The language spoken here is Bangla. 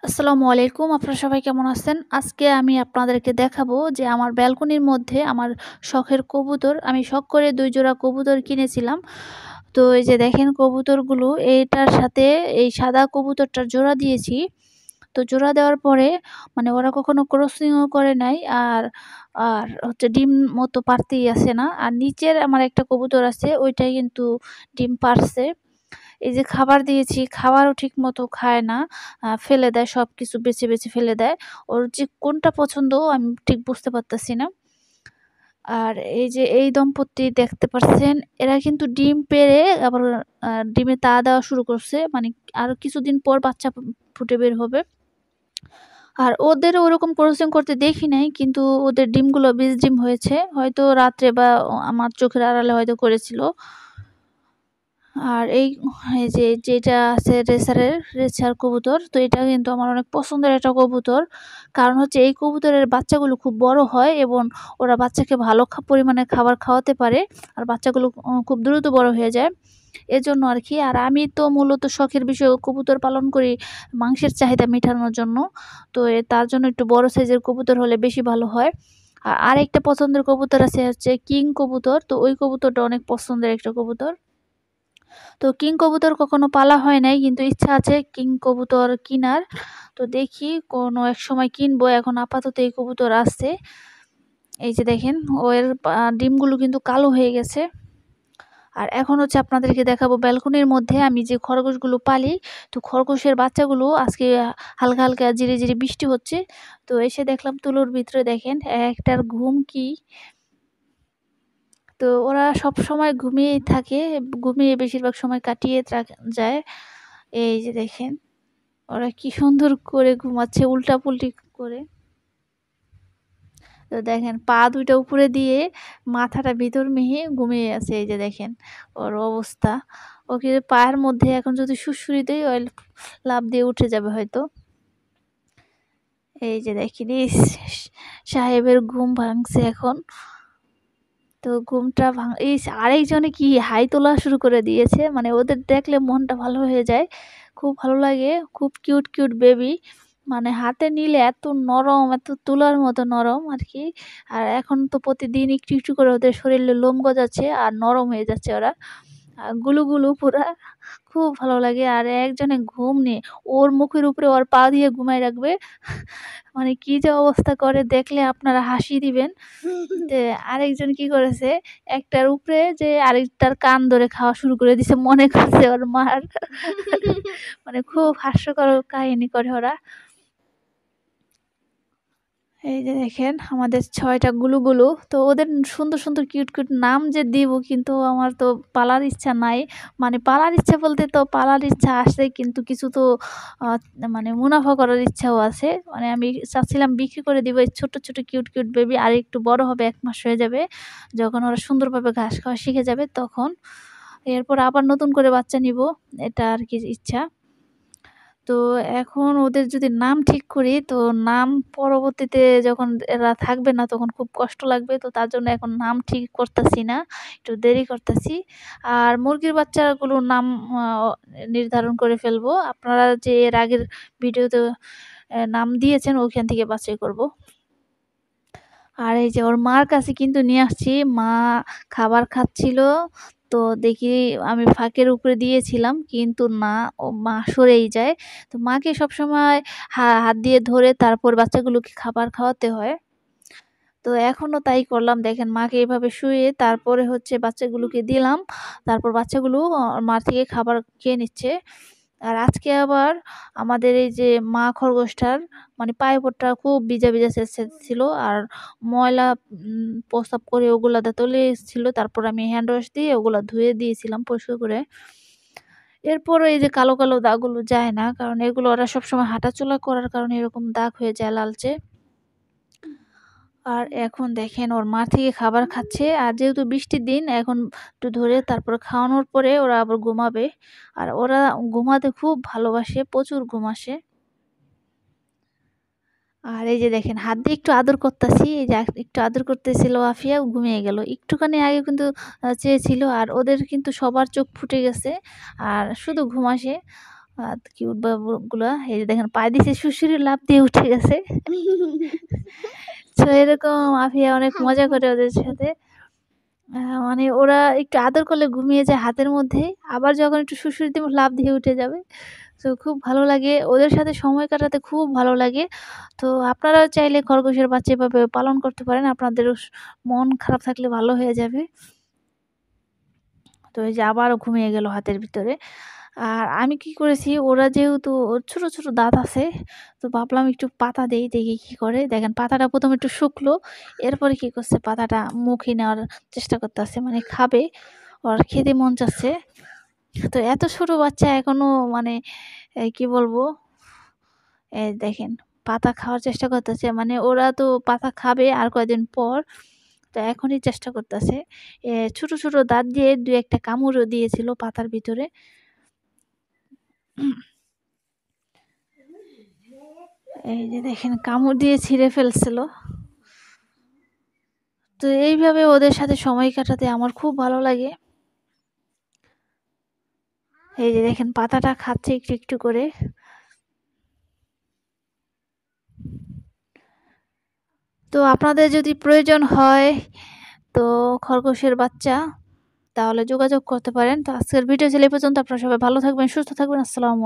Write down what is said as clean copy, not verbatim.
আসসালামু আলাইকুম। আপনারা সবাই কেমন আছেন? আজকে আমি আপনাদেরকে দেখাবো যে আমার ব্যালকনির মধ্যে আমার শখের কবুতর, আমি শখ করে ২ জোড়া কবুতর কিনেছিলাম। তো এই যে দেখেন কবুতরগুলো এইটার সাথে এই সাদা কবুতরটার জোড়া দিয়েছি। তো জোড়া দেওয়ার পরে মানে ওরা কখনো ক্রসিংও করে নাই আর আর হচ্ছে ডিম মতো পারতেই আসে না। আর নিচের আমার একটা কবুতর আছে ওইটাই কিন্তু ডিম পারছে। এই যে খাবার দিয়েছি, খাবারও ঠিকমতো খায় না। ফেলে দেয়, সবকিছু বেছে, বেছে ফেলে দেয়। ওর যে কোনটা পছন্দ আমি ঠিক বুঝতে পারতেছি না। আর এই যে এই দম্পতি দেখতে পারছেন, এরা কিন্তু ডিম পেড়ে আবার ডিমে তা দেওয়া শুরু করছে। মানে আরো কিছুদিন পর বাচ্চা ফুটে বের হবে। আর ওদেরও ওরকম ক্রসিং করতে দেখি নাই, কিন্তু ওদের ডিমগুলো বীজ ডিম হয়েছে। হয়তো রাত্রে বা আমার চোখের আড়ালে হয়তো করেছিল। আর এই যে যেটা আছে রেসার কবুতর, তো এটা কিন্তু আমার অনেক পছন্দের একটা কবুতর। কারণ হচ্ছে এই কবুতরের বাচ্চাগুলো খুব বড় হয় এবং ওরা বাচ্চাকে ভালো পরিমাণে খাবার খাওয়াতে পারে। আর বাচ্চাগুলো খুব দ্রুত বড় হয়ে যায়। এজন্য আরকি। আর আমি তো মূলত শখের বিষয় কবুতর পালন করি মাংসের চাহিদা মেটানোর জন্য। তো তার জন্য একটু বড় সাইজের কবুতর হলে বেশি ভালো হয়। আরেকটা পছন্দের কবুতর আছে হচ্ছে কিং কবুতর। তো ওই কবুতরটা অনেক পছন্দের একটা কবুতর। তো কিং কবুতর কখনো পালা হয় নাই, কিন্তু ইচ্ছা আছে কিং কবুতর কিনার। তো দেখি কোনো এক সময় কিনবো। এখন আপাতত এই কবুতর আছে। এই যে দেখেন ওর ডিমগুলো কিন্তু কালো হয়ে গেছে। আর এখন হচ্ছে আপনাদেরকে দেখাবো ব্যালকনির মধ্যে আমি যে খরগোশগুলো পালি। তো খরগোশের বাচ্চাগুলো আজকে হালকা, হালকা ঝিরি, ঝিরি বৃষ্টি হচ্ছে। তো এসে দেখলাম তুলোর ভিতরে দেখেন একটার ঘুম কি! তো ওরা সবসময় ঘুমিয়েই থাকে, ঘুমিয়ে বেশিরভাগ সময় কাটিয়ে যায়। এই যে দেখেন ওরা কি সুন্দর করে ঘুমাচ্ছে উল্টাপুল্টি করে। তো দেখেন পা ২ টা উপরে দিয়ে মাথাটা ভিতর মেহে ঘুমিয়ে আছে। এই যে দেখেন ওর অবস্থা। ওকে পায়ের মধ্যে এখন যদি সুড়সুড়ি দেই ও লাফ দিয়ে উঠে যাবে হয়তো। এই যে দেখেন ইস! সাহেবের ঘুম ভাঙছে এখন। তো ঘুমটা ইস! আরেকজনে কি হাই তোলা শুরু করে দিয়েছে। মানে ওদের দেখলে মনটা ভালো হয়ে যায়। খুব ভালো লাগে। খুব কিউট, কিউট বেবি। মানে হাতে নিলে এত নরম, এত তুলার মতো নরম আরকি। আর এখন তো প্রতিদিন একটু, একটু করে ওদের শরীরে লোম গজাচ্ছে আর নরম হয়ে যাচ্ছে ওরা। গুলু, গুলু পুরা। খুব ভালো লাগে। আর একজনে ঘুম নেই। ওর মুখের উপরে ওর পা দিয়ে ঘুমায় রাখবে। মানে কি যে অবস্থা করে দেখলে আপনারা হাসি দিবেন। যে আরেকজন কি করেছে, একটার উপরে যে আরেকটার কান ধরে খাওয়া শুরু করে দিছে, মনে করছে ওর মার। মানে খুব হাস্যকর কাহিনী করে ওরা। এই যে দেখেন আমাদের ৬ টা গুলু। তো ওদের সুন্দর, সুন্দর কিউট, কিউট নাম যে দিব, কিন্তু আমার তো পালার ইচ্ছা নাই। মানে পালার ইচ্ছা বলতে তো পালার ইচ্ছা আছে, কিন্তু কিছু তো আ মানে মুনাফা করার ইচ্ছাও আছে। মানে আমি চাচ্ছিলাম বিক্রি করে দিব এই ছোট, ছোট কিউট, কিউট বেবি। আরেকটু বড় হবে, ১ মাস হয়ে যাবে। যখন ওরা সুন্দরভাবে ঘাস খাওয়া শিখে যাবে তখন। এরপর আবার নতুন করে বাচ্চা নিব। এটা আরকি ইচ্ছা। তো এখন ওদের যদি নাম ঠিক করি, তো নাম পরবর্তীতে যখন এরা থাকবে না তখন খুব কষ্ট লাগবে। তো তার জন্য এখন নাম ঠিক করতাছি না। একটু দেরি করতাছি। আর মুরগির বাচ্চাগুলোর নাম আ নির্ধারণ করে ফেলবো। আপনারা যে এর আগের ভিডিওতে নাম দিয়েছেন ওইখান থেকে বাছাই করব। আর এই যে ওর মার কাছে কিন্তু নিয়ে আসছি। মা খাবার খাচ্ছিল। তো দেখি আমি ফাঁকের উপরে দিয়েছিলাম, কিন্তু না, ও মা সরেই যায়। তো মাকে সবসময় হাত দিয়ে ধরে তারপর বাচ্চাগুলোকে খাবার খাওয়াতে হয়। তো এখনো তাই করলাম। দেখেন মাকে এভাবে শুইয়ে তারপরে হচ্ছে বাচ্চাগুলোকে দিলাম। তারপর বাচ্চাগুলো মার থেকে খাবার খেয়ে নিচ্ছে। আর আজকে আবার আমাদের এই যে মা খরগোশটার মানে পায়পোটা খুব ভিজা, ভিজা ছিল। আর ময়লা প্রস্রাব করে ওগুলা চলে এসেছিল। তারপর আমি হ্যান্ড ওয়াশ দিয়ে ওগুলা ধুয়ে দিয়েছিলাম পরিষ্কার করে। এরপরও এই যে কালো, কালো দাগগুলো যায় না। কারণ এগুলো ওরা সবসময় হাঁটাচলা করার কারণে এরকম দাগ হয়ে যায় লালচে। আর এখন দেখেন ওর মা থেকে খাবার খাচ্ছে। আর যেহেতু বৃষ্টির দিন এখন একটু ধরে তারপরে খাওয়ানোর পরে ওরা আবার ঘুমাবে। আর ওরা ঘুমাতে খুব ভালোবাসে, প্রচুর ঘুম আসে। আর এই যে দেখেন হাত দিয়ে একটু আদর করতাছি। এই যে একটু আদর করতেছিল আফিয়া, ঘুমিয়ে গেল। একটুখানি আগে কিন্তু চেয়েছিল। আর ওদের কিন্তু সবার চোখ ফুটে গেছে। আর শুধু ঘুম আসে। কিউট বাবুগুলা। এই যে দেখেন পায়ে দিছে শুশুরে লাফ দিয়ে উঠে গেছে। তো এরকম আফিয়া অনেক মজা করে ওদের সাথে। মানে ওরা একটু আদর করলে ঘুমিয়ে যায় হাতের মধ্যেই। আবার যখন একটু শুশুরে দিব লাফ দিয়ে উঠে যাবে। তো খুব ভালো লাগে। ওদের সাথে সময় কাটাতে খুব ভালো লাগে। তো আপনারাও চাইলে খরগোশের বাচ্চা এভাবে পালন করতে পারেন। আপনাদেরও মন খারাপ থাকলে ভালো হয়ে যাবে। তো এই যে আবারও ঘুমিয়ে গেল হাতের ভিতরে। আর আমি কি করেছি, ওরা যেহেতু ওর ছোট, ছোট দাঁত আছে, তো ভাবলাম একটু পাতা দেই, দেখি কি করে। দেখেন পাতাটা ১ম একটু শুকলো। এরপরে কি করছে, পাতাটা মুখে নেওয়ার চেষ্টা করতেছে, মানে খাবে। ওর খেতে মন চাচ্ছে। তো এত ছোট বাচ্চা এখনো মানে কি বলবো, এই দেখেন পাতা খাওয়ার চেষ্টা করতেছে। মানে ওরা তো পাতা খাবে আর কয়েকদিন পর। তো এখনই চেষ্টা করতেছে। ছোট, ছোট দাঁত দিয়ে ২-১ টা কামড়ও দিয়েছিল পাতার ভিতরে। এই যে দেখেন কামড় দিয়ে ছিঁড়ে ফেলছিল। তো এইভাবে ওদের সাথে সময় কাটাতে আমার খুব ভালো লাগে। এই যে দেখেন পাতাটা খাচ্ছে একটু, একটু করে। তো আপনাদের যদি প্রয়োজন হয় তো খরগোশের বাচ্চা, তাহলে যোগাযোগ করতে পারেন। তো আজকের ভিডিও ছিল এই পর্যন্ত। আপনারা সবাই ভালো থাকবেন, সুস্থ থাকবেন। আসসালামু